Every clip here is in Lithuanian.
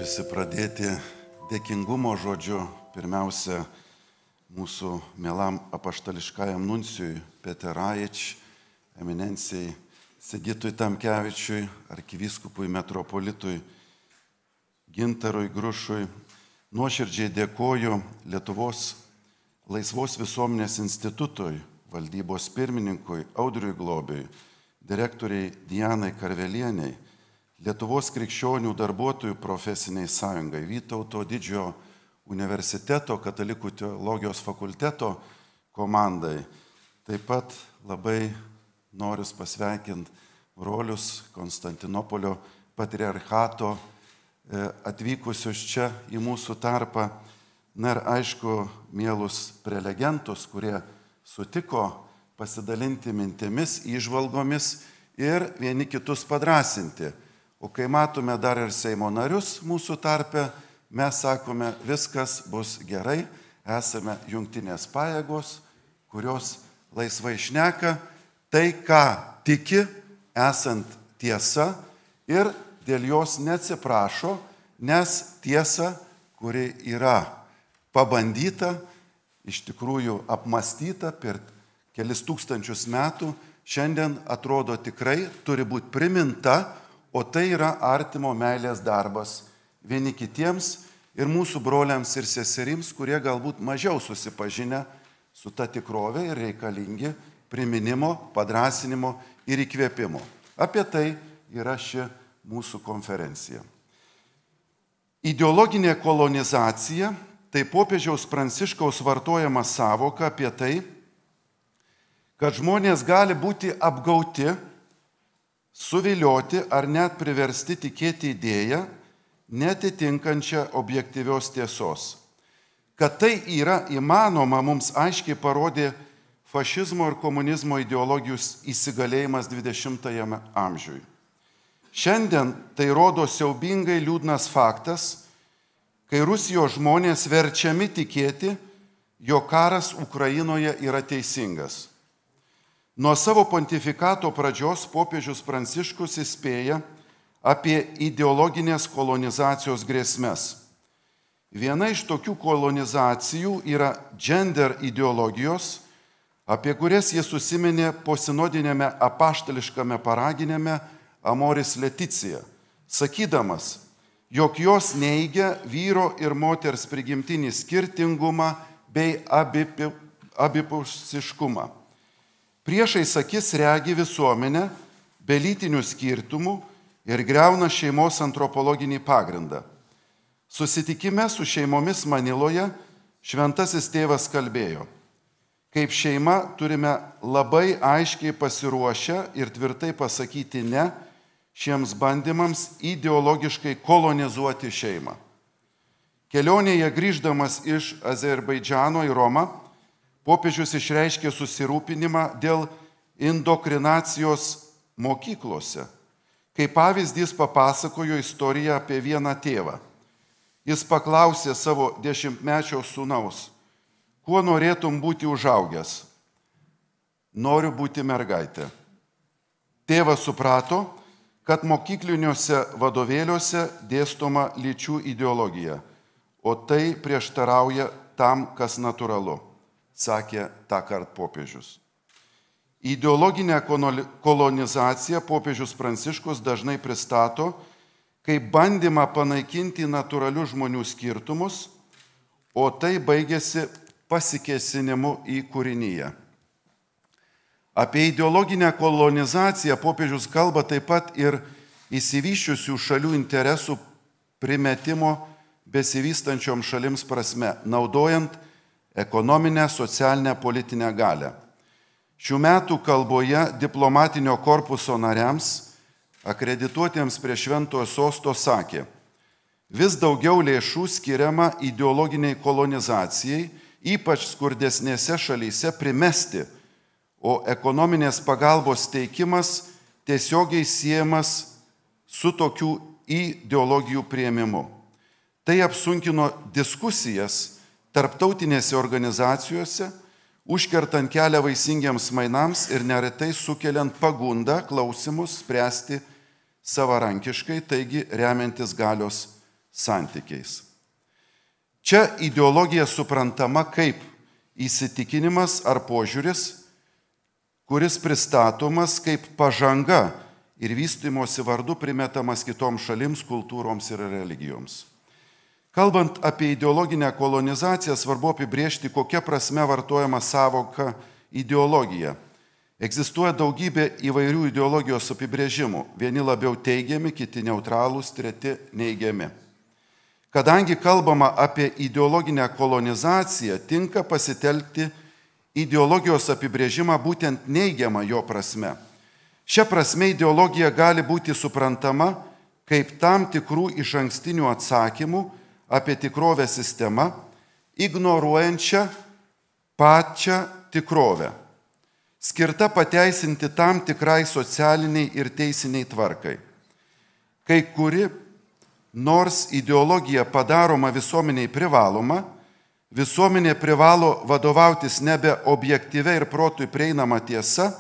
Norisi pradėti dėkingumo žodžiu pirmiausia mūsų mielam apaštališkajam nuncijui Peteraič, eminencijai Sigitui Tamkevičiui, arkivyskupui metropolitui Gintarui Grušui. Nuoširdžiai dėkoju Lietuvos Laisvos visuomenės institutui, valdybos pirmininkui Audriui Globiui, direktoriai Dianai Karvelieniai, Lietuvos krikščionių darbuotojų profesiniai sąjungai, Vytauto Didžiojo universiteto katalikų teologijos fakulteto komandai. Taip pat labai noriu pasveikinti brolius Konstantinopolio patriarchato atvykusius čia į mūsų tarpą. Na ir aišku, mielus prelegentus, kurie sutiko pasidalinti mintimis, įžvalgomis ir vieni kitus padrąsinti. O kai matome dar ir Seimo narius mūsų tarpe, mes sakome, viskas bus gerai, esame jungtinės pajėgos, kurios laisvai šneka, tai ką tiki, esant tiesa ir dėl jos neatsiprašo, nes tiesa, kuri yra pabandyta, iš tikrųjų apmastyta per kelis tūkstančius metų, šiandien atrodo tikrai turi būti priminta, o tai yra artimo meilės darbas vieni kitiems ir mūsų broliams ir seserims, kurie galbūt mažiau susipažinę su ta tikrovė ir reikalingi priminimo, padrąsinimo ir įkvėpimo. Apie tai yra ši mūsų konferencija. Ideologinė kolonizacija tai popiežiaus Pranciškaus vartojama sąvoka apie tai, kad žmonės gali būti apgauti, suvilioti ar net priversti tikėti idėją, netitinkančią objektyvios tiesos. Kad tai yra įmanoma, mums aiškiai parodė fašizmo ir komunizmo ideologijų įsigalėjimas 20-ame amžiuje. Šiandien tai rodo siaubingai liūdnas faktas, kai Rusijos žmonės verčiami tikėti, jog karas Ukrainoje yra teisingas. Nuo savo pontifikato pradžios popiežius Pranciškus įspėja apie ideologinės kolonizacijos grėsmes. Viena iš tokių kolonizacijų yra gender ideologijos, apie kurias jis užsiminė posinodinėme apaštališkame paraginime Amoris Laetitia, sakydamas, jog jos neigia vyro ir moters prigimtinį skirtingumą bei abipusiškumą. Priešais akis regi visuomenę be lytinių skirtumų ir griauna šeimos antropologinį pagrindą. Susitikime su šeimomis Maniloje šventasis tėvas kalbėjo, kaip šeima turime labai aiškiai pasiruošę ir tvirtai pasakyti ne šiems bandymams ideologiškai kolonizuoti šeimą. Kelionėje grįždamas iš Azerbaidžano į Romą, popiežius išreiškė susirūpinimą dėl indoktrinacijos mokyklose. Kaip pavyzdys papasakojo istoriją apie vieną tėvą. Jis paklausė savo 10-mečio sūnaus, kuo norėtum būti užaugęs? Noriu būti mergaitė. Tėvas suprato, kad mokykliniuose vadovėliuose dėstoma lyčių ideologija, o tai prieštarauja tam, kas natūralu, sakė tą kartą popiežius. Ideologinę kolonizaciją popiežius Pranciškus dažnai pristato kaip bandymą panaikinti natūralius žmonių skirtumus, o tai baigėsi pasikėsinimu į kūrinyje. Apie ideologinę kolonizaciją popiežius kalba taip pat ir išsivysčiusių šalių interesų primetimo besivystančiom šalims prasme, naudojant ekonominę, socialinę, politinę galią. Šių metų kalboje diplomatinio korpuso nariams, akredituotiems prie Šventojo sosto sakė, vis daugiau lėšų skiriama ideologiniai kolonizacijai, ypač skurdesnėse šalyse primesti, o ekonominės pagalbos teikimas tiesiogiai siejamas su tokių ideologijų priėmimu. Tai apsunkino diskusijas tarptautinėse organizacijose, užkertant kelią vaisingiams mainams ir neretai sukeliant pagundą klausimus spręsti savarankiškai, taigi remiantis galios santykiais. Čia ideologija suprantama kaip įsitikinimas ar požiūris, kuris pristatomas kaip pažanga ir vystymosi vardu primetamas kitoms šalims, kultūroms ir religijoms. Kalbant apie ideologinę kolonizaciją, svarbu apibrėžti, kokia prasme vartojama sąvoka ideologija. Egzistuoja daugybė įvairių ideologijos apibrėžimų. Vieni labiau teigiami, kiti neutralūs, treti neigiami. Kadangi kalbama apie ideologinę kolonizaciją, tinka pasitelkti ideologijos apibrėžimą būtent neigiamą jo prasme. Šia prasme ideologija gali būti suprantama kaip tam tikrų išankstinių atsakymų apie tikrovę sistemą, ignoruojančią pačią tikrovę, skirta pateisinti tam tikrai socialiniai ir teisiniai tvarkai. Kai kuri nors ideologija padaroma visuomeniai privaloma, visuomenė privalo vadovautis nebe objektyvia ir protui prieinama tiesa,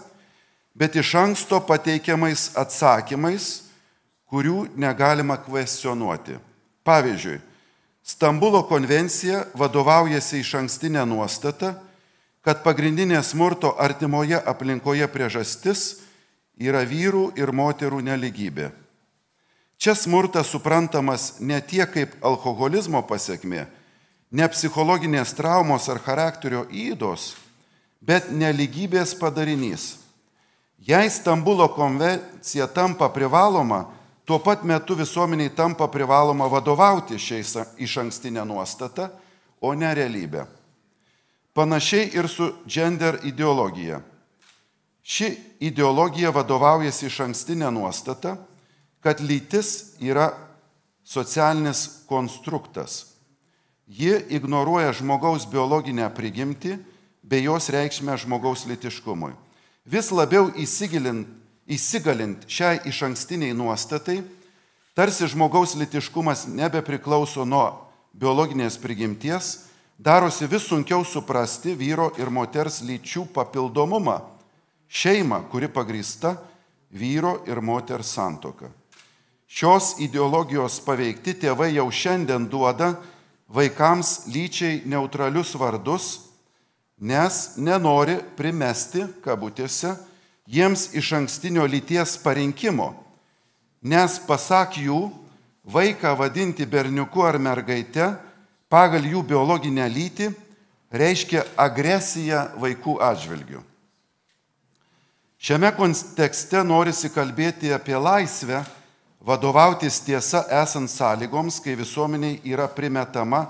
bet iš anksto pateikiamais atsakymais, kurių negalima kvestionuoti. Pavyzdžiui, Stambulo konvencija vadovaujasi iš ankstinę nuostatą, kad pagrindinė smurto artimoje aplinkoje priežastis yra vyrų ir moterų neligybė. Čia smurtas suprantamas ne tiek kaip alkoholizmo pasekmė, ne psichologinės traumos ar charakterio ydos, bet neligybės padarinys. Jei Stambulo konvencija tampa privaloma, tuo pat metu visuomeniai tampa privaloma vadovauti šiais išankstinę nuostatą, o ne realybę. Panašiai ir su gender ideologija. Ši ideologija vadovaujasi išankstinę nuostatą, kad lytis yra socialinis konstruktas. Ji ignoruoja žmogaus biologinę prigimtį bei jos reikšmę žmogaus lytiškumui. Vis labiau įsigalint šiai išankstiniai nuostatai, tarsi žmogaus lytiškumas nebepriklauso nuo biologinės prigimties, darosi vis sunkiau suprasti vyro ir moters lyčių papildomumą, šeimą, kuri pagrįsta vyro ir moters santuoka. Šios ideologijos paveikti tėvai jau šiandien duoda vaikams lyčiai neutralius vardus, nes nenori primesti, kabutėse, jiems išankstinio lyties parinkimo, nes pasak jų, vaiką vadinti berniuku ar mergaite pagal jų biologinę lytį reiškia agresiją vaikų atžvilgių. Šiame kontekste norisi kalbėti apie laisvę, vadovautis tiesa esant sąlygoms, kai visuomeniai yra primetama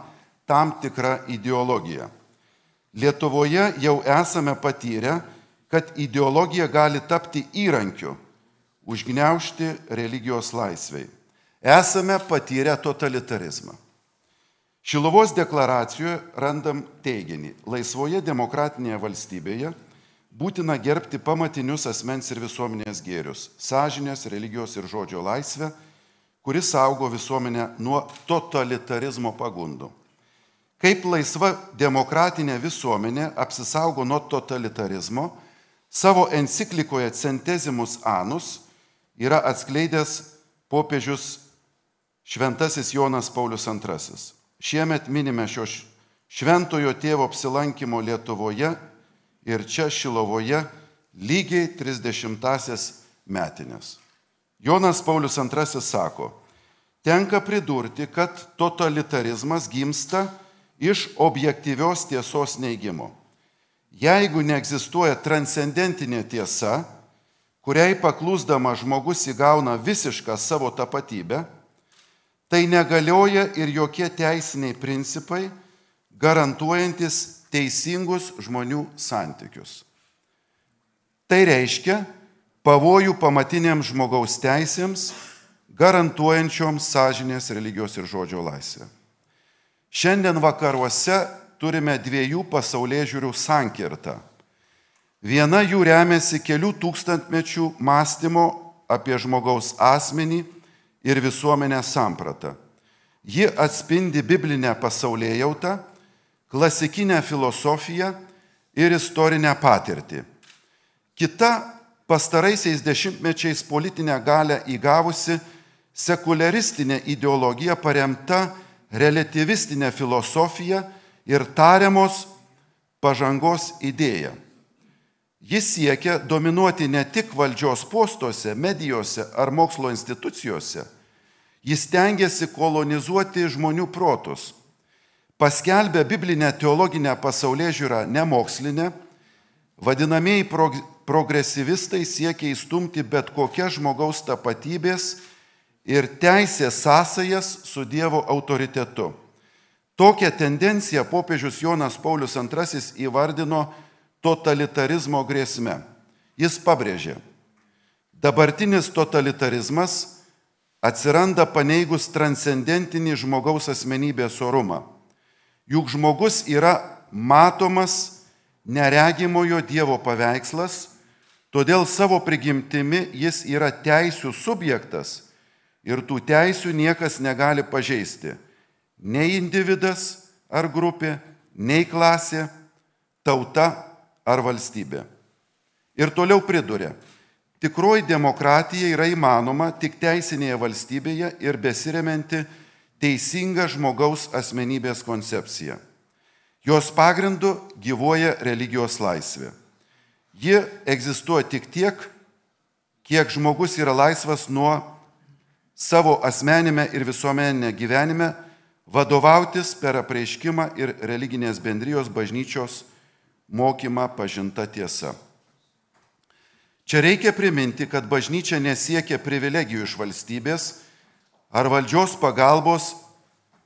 tam tikra ideologija. Lietuvoje jau esame patyrę, kad ideologija gali tapti įrankiu, užgniaužti religijos laisvei. Esame patyrę totalitarizmą. Šiluvos deklaracijoje randam teiginį: laisvoje demokratinėje valstybėje būtina gerbti pamatinius asmens ir visuomenės gėrius - sąžinės, religijos ir žodžio laisvę, kuris saugo visuomenę nuo totalitarizmo pagundų. Kaip laisva demokratinė visuomenė apsisaugo nuo totalitarizmo, savo enciklikoje Centesimus Annus yra atskleidęs popiežius Šventasis Jonas Paulius II. Šiemet minime šio šventojo tėvo apsilankimo Lietuvoje ir čia Šilovoje lygiai 30-asias metinės. Jonas Paulius II sako: tenka pridurti, kad totalitarizmas gimsta iš objektyvios tiesos neigimo. Jeigu neegzistuoja transcendentinė tiesa, kuriai paklūsdama žmogus įgauna visišką savo tapatybę, tai negalioja ir jokie teisiniai principai, garantuojantis teisingus žmonių santykius. Tai reiškia pavojų pamatiniams žmogaus teisėms, garantuojančioms sąžinės, religijos ir žodžio laisvę. Šiandien vakaruose turime dviejų pasaulėžiūrių sankirtą. Viena jų remiasi kelių tūkstantmečių mąstymo apie žmogaus asmenį ir visuomenės sampratą. Ji atspindi biblinę pasaulėjautą, klasikinę filosofiją ir istorinę patirtį. Kita pastaraisiais dešimtmečiais politinę galią įgavusi sekuliaristinė ideologija paremta relativistinė filosofija ir tariamos pažangos idėja. Jis siekia dominuoti ne tik valdžios postuose, medijose ar mokslo institucijose, jis tengiasi kolonizuoti žmonių protus. Paskelbė biblinę teologinę pasaulėžiūrą nemokslinę, vadinamieji progresyvistai siekia įstumti bet kokias žmogaus tapatybės ir teisės sąsajas su Dievo autoritetu. Tokią tendenciją popiežius Jonas Paulius II įvardino totalitarizmo grėsme. Jis pabrėžė, dabartinis totalitarizmas atsiranda paneigus transcendentinį žmogaus asmenybės orumą. Juk žmogus yra matomas neregimojo Dievo paveikslas, todėl savo prigimtimi jis yra teisių subjektas ir tų teisių niekas negali pažeisti. Nei individas ar grupė, nei klasė, tauta ar valstybė. Ir toliau pridūrė, tikroji demokratija yra įmanoma tik teisinėje valstybėje ir besiremianti teisinga žmogaus asmenybės koncepcija. Jos pagrindu gyvuoja religijos laisvė. Ji egzistuoja tik tiek, kiek žmogus yra laisvas nuo savo asmenime ir visuomeninė gyvenime vadovautis per apreiškimą ir religinės bendrijos bažnyčios mokymą pažinta tiesa. Čia reikia priminti, kad bažnyčia nesiekia privilegijų iš valstybės ar valdžios pagalbos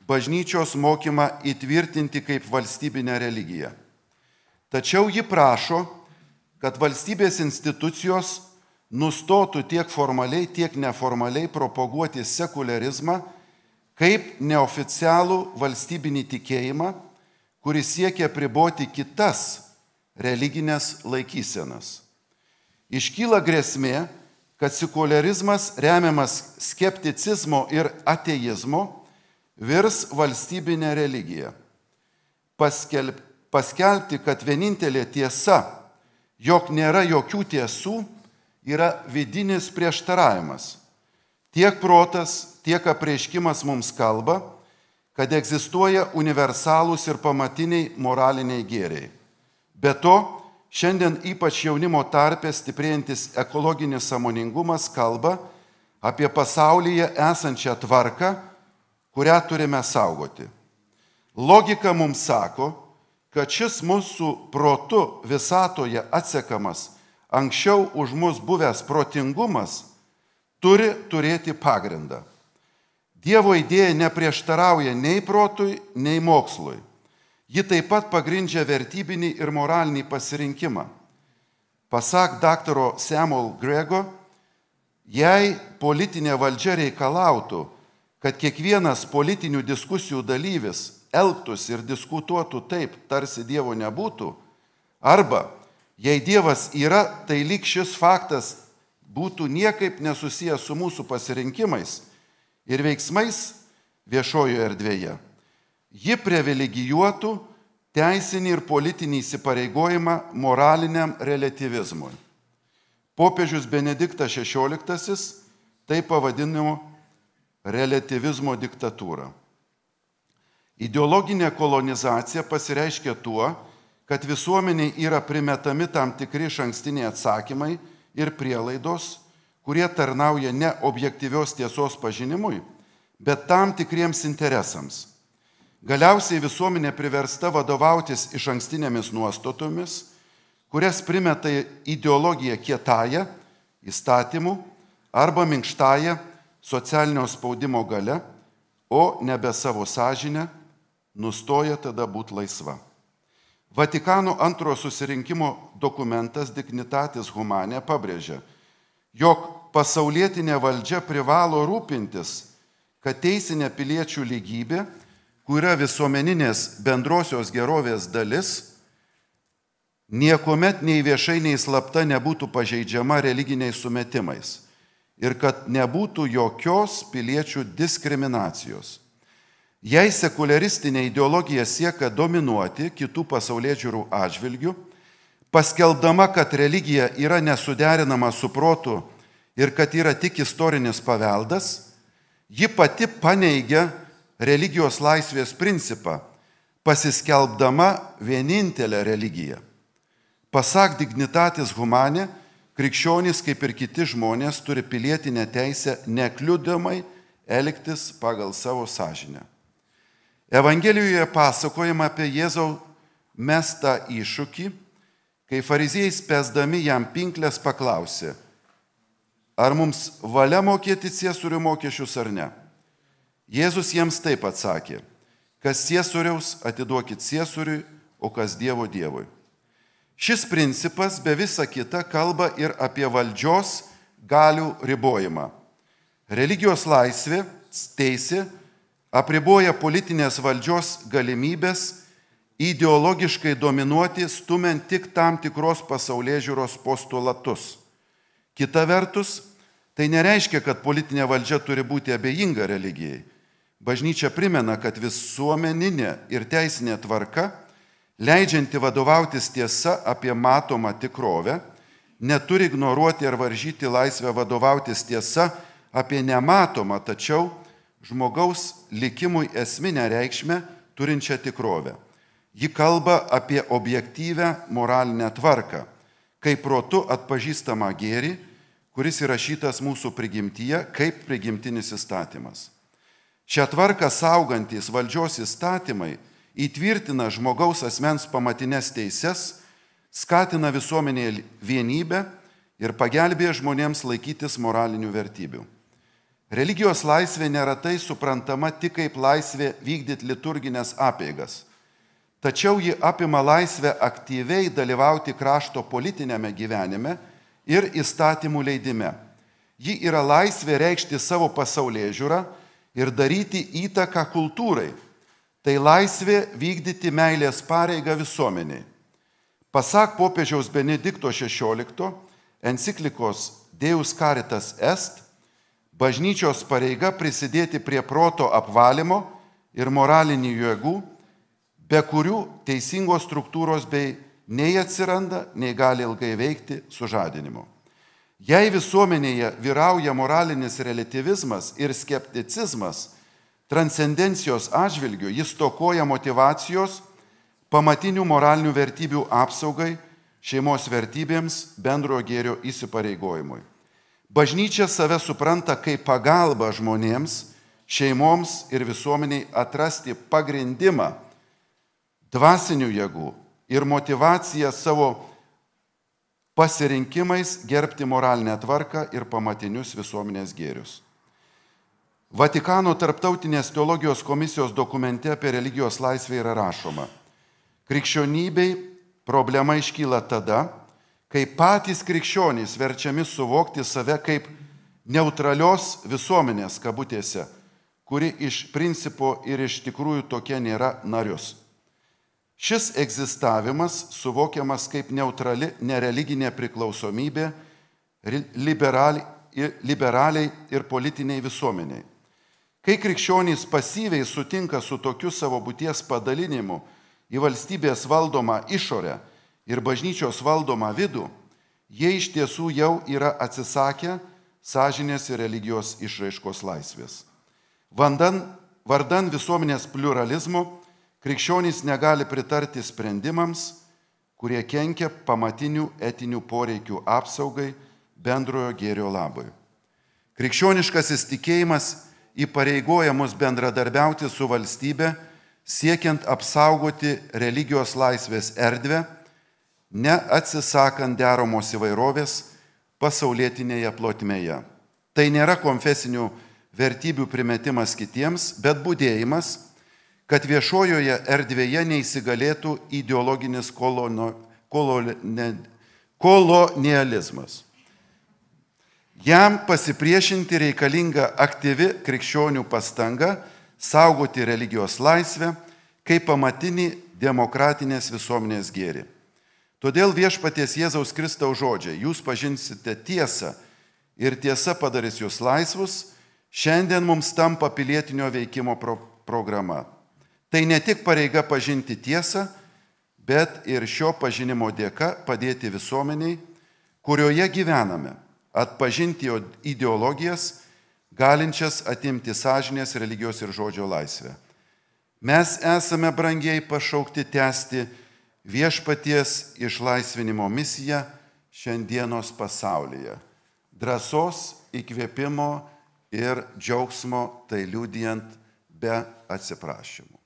bažnyčios mokymą įtvirtinti kaip valstybinę religiją. Tačiau ji prašo, kad valstybės institucijos nustotų tiek formaliai, tiek neformaliai propaguoti sekularizmą kaip neoficialų valstybinį tikėjimą, kuris siekia priboti kitas religinės laikysenas. Iškyla grėsmė, kad sekularizmas remiamas skepticizmo ir ateizmo virs valstybinė religija. Paskelbti, kad vienintelė tiesa, jog nėra jokių tiesų, yra vidinis prieštaravimas. Tiek protas, tiek apreiškimas mums kalba, kad egzistuoja universalūs ir pamatiniai moraliniai gėriai. Be to, šiandien ypač jaunimo tarpe stiprėjantis ekologinis sąmoningumas kalba apie pasaulyje esančią tvarką, kurią turime saugoti. Logika mums sako, kad šis mūsų protu visatoje atsekamas, anksčiau už mus buvęs protingumas turi turėti pagrindą. Dievo idėja neprieštarauja nei protui, nei mokslui. Ji taip pat pagrindžia vertybinį ir moralinį pasirinkimą. Pasak daktaro Samuel Grego, jei politinė valdžia reikalautų, kad kiekvienas politinių diskusijų dalyvis elgtųsi ir diskutuotų taip, tarsi Dievo nebūtų, arba jei Dievas yra, tai lyg šis faktas būtų niekaip nesusijęs su mūsų pasirinkimais ir veiksmais viešojoje erdvėje. Ji privilegijuotų teisinį ir politinį įsipareigojimą moraliniam relativizmui. Popiežius Benediktas XVI tai pavadino relativizmo diktatūra. Ideologinė kolonizacija pasireiškia tuo, kad visuomeniai yra primetami tam tikri išankstiniai atsakymai ir prielaidos, kurie tarnauja ne objektyvios tiesos pažinimui, bet tam tikriems interesams. Galiausiai visuomenė priversta vadovautis išankstinėmis nuostatomis, kurias primeta ideologija kietąja, įstatymų arba minkštąja socialinio spaudimo gale, o nebe savo sąžinę, nustoja tada būti laisva. Vatikano antrojo susirinkimo dokumentas Dignitatis Humanae pabrėžia, jog pasaulietinė valdžia privalo rūpintis, kad teisinė piliečių lygybė, kur yra visuomeninės bendrosios gerovės dalis, niekuomet nei viešai, nei slapta nebūtų pažeidžiama religiniais sumetimais ir kad nebūtų jokios piliečių diskriminacijos. Jei sekuliaristinė ideologija siekia dominuoti kitų pasaulėžiūrų atžvilgių, paskelbdama, kad religija yra nesuderinama su protu ir kad yra tik istorinis paveldas, Ji pati paneigia religijos laisvės principą, pasiskelbdama vienintelę religiją. Pasak Dignitatis Humanae, krikščionys, kaip ir kiti žmonės, turi pilietinę teisę nekliudomai elgtis pagal savo sąžinę. Evangelijoje pasakojama apie Jėzaus mestą iššūkį, kai fariziejai spęsdami jam pinklės paklausė, ar mums valia mokėti ciesorių mokesčius ar ne. Jėzus jiems taip atsakė, kas ciesoriaus atiduokit ciesoriui, o kas Dievo Dievui. Šis principas be visa kita kalba ir apie valdžios galių ribojimą. Religijos laisvė, teisė apriboja politinės valdžios galimybės ideologiškai dominuoti, stumiant tik tam tikros pasaulėžiūros postulatus. Kita vertus, tai nereiškia, kad politinė valdžia turi būti abejinga religijai. Bažnyčia primena, kad visuomeninė ir teisinė tvarka, leidžianti vadovautis tiesa apie matomą tikrovę, neturi ignoruoti ar varžyti laisvę vadovautis tiesa apie nematomą, tačiau žmogaus likimui esminę reikšmę turinčią tikrovę. Ji kalba apie objektyvę moralinę tvarką, kaip protu atpažįstamą gėrį, kuris įrašytas mūsų prigimtyje kaip prigimtinis įstatymas. Šią tvarką saugantis valdžios įstatymai įtvirtina žmogaus asmens pamatinės teises, skatina visuomenėje vienybę ir pagelbėja žmonėms laikytis moralinių vertybių. Religijos laisvė neretai suprantama tik kaip laisvė vykdyti liturginės apeigas. Tačiau ji apima laisvę aktyviai dalyvauti krašto politinėme gyvenime ir įstatymų leidime. Ji yra laisvė reikšti savo pasaulėžiūrą ir daryti įtaką kultūrai. Tai laisvė vykdyti meilės pareigą visuomeniai. Pasak popiežiaus Benedikto XVI enciklikos Deus Caritas Est, bažnyčios pareiga prisidėti prie proto apvalymo ir moralinių jėgų, be kurių teisingos struktūros bei nei atsiranda, nei gali ilgai veikti sužadinimu. Jei visuomenėje vyrauja moralinis relativizmas ir skepticizmas transcendencijos atžvilgiu, jis stokoja motyvacijos pamatinių moralinių vertybių apsaugai, šeimos vertybėms, bendrojo gėrio įsipareigojimui. Bažnyčia save supranta kaip pagalba žmonėms, šeimoms ir visuomeniai atrasti pagrindimą dvasinių jėgų ir motyvaciją savo pasirinkimais gerbti moralinę tvarką ir pamatinius visuomenės gėrius. Vatikano tarptautinės teologijos komisijos dokumente apie religijos laisvę yra rašoma: krikščionybei problema iškyla tada, kai patys krikščionys verčiami suvokti save kaip neutralios visuomenės kabutėse, kuri iš principo ir iš tikrųjų tokia nėra, narius. Šis egzistavimas suvokiamas kaip neutrali nereliginė priklausomybė liberaliai ir politiniai visuomeniai. Kai krikščionys pasyviai sutinka su tokiu savo būties padalinimu į valstybės valdomą išorę ir bažnyčios valdomą vidų, jie iš tiesų jau yra atsisakę sąžinės ir religijos išraiškos laisvės. Vardan visuomenės pluralizmo krikščionys negali pritarti sprendimams, kurie kenkia pamatinių etinių poreikių apsaugai bendrojo gėrio labui. Krikščioniškasis tikėjimas įpareigoja mus bendradarbiauti su valstybe, siekiant apsaugoti religijos laisvės erdvę, neatsisakant deramos įvairovės pasaulietinėje plotmėje. Tai nėra konfesinių vertybių primetimas kitiems, bet budėjimas, kad viešojoje erdvėje neįsigalėtų ideologinis kolonializmas. Jam pasipriešinti reikalinga aktyvi krikščionių pastanga saugoti religijos laisvę kaip pamatinį demokratinės visuomenės gėrį. Todėl viešpaties Jėzaus Kristaus žodžiai: jūs pažinsite tiesą ir tiesa padarys jūs laisvus, šiandien mums tampa pilietinio veikimo programa. Tai ne tik pareiga pažinti tiesą, bet ir šio pažinimo dėka padėti visuomeniai, kurioje gyvename, atpažinti ideologijas galinčias atimti sąžinės, religijos ir žodžio laisvę. Mes esame brangiai pašaukti tęsti viešpaties išlaisvinimo misiją šiandienos pasaulyje. Drąsos, įkvėpimo ir džiaugsmo tai liudijant be atsiprašymų.